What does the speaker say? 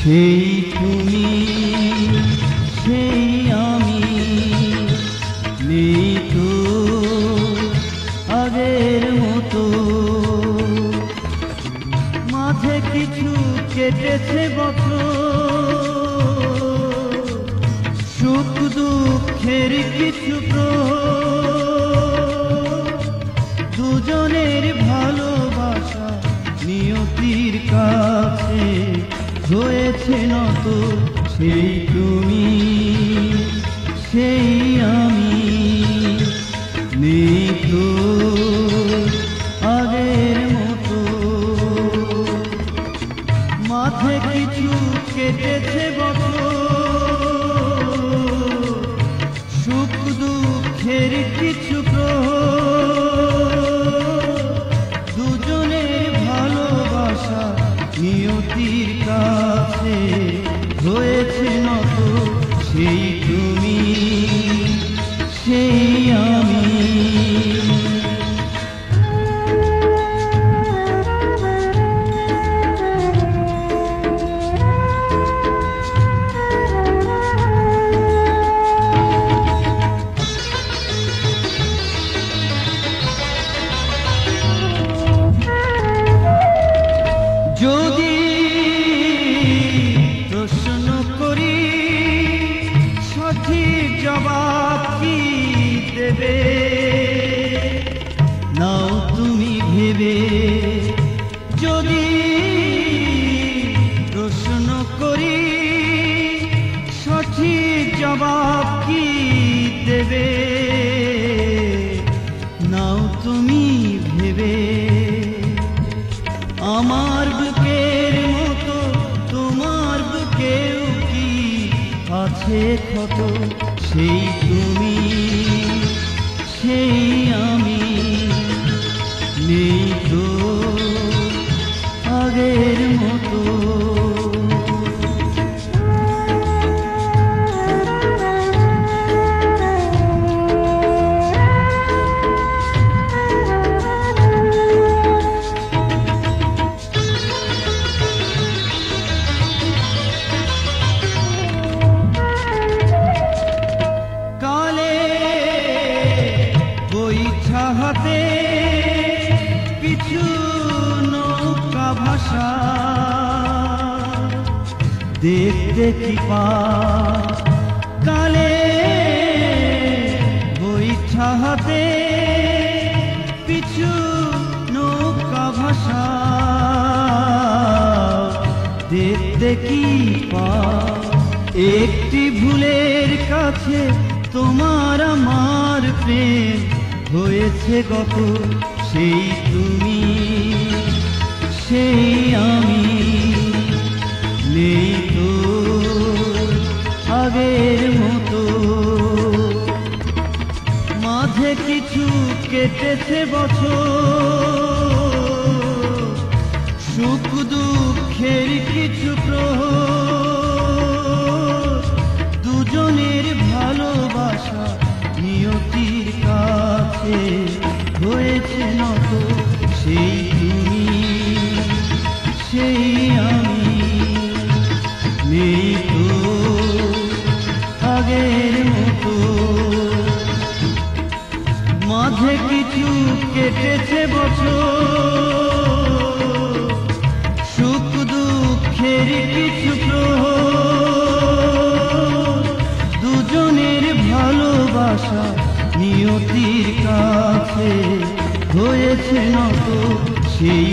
সেই তুমি সেই আমি নেই তো আগের মতো। মাঝে কিছু কেটেছে বছর, সুখ দুঃখের কিছু দুজনের ভালোবাসা নিয়তির কাছে হয়েছে নত। সেই তুমি সেই আমি নেই তো আগের মতো। মাঝে কিছু কেটেছে বছর, সুখ দুঃখের কিছু দুজনের ভালোবাসা নিয়তির কাছে হয়েছে নত। সেই তুমি সেই আমি। যদি প্রশ্ন করি সঠিক জবাব কি দেবে, নাও তুমি ভেবে। যদি প্রশ্ন করি সঠিক জবাব কি দেবে, নাও তুমি ভেবে। আমার বুকের মতো তোমার বুকেও কি আছে ক্ষত? সেই তুমি সেই আমি নেই তো আগের মতো। হাতে পিছু নৌকা ভাষা দেখতে কি কালে বৈঠা হাতে পিছু নৌকা ভাষা দেখতে কি একটি ভুলের কাছে তোমার আমার প্রেম হয়েছে গত। সেই তুমি সেই আমি নেই তো আগের মতো। মাঝে কিছু কেটেছে বছর, সুখ দুঃখের কিছু দুজনের ভালোবাসা নিয়তির কাছে হয়েছে নত। সেই তুমি সেই আমি নেই তো আগের মতো। মাঝে কিছু কেটেছে বছর, সুখ দুঃখের কিছু দুজনের ভালোবাসা নিয়তির কাছে হয়েছে নত। সেই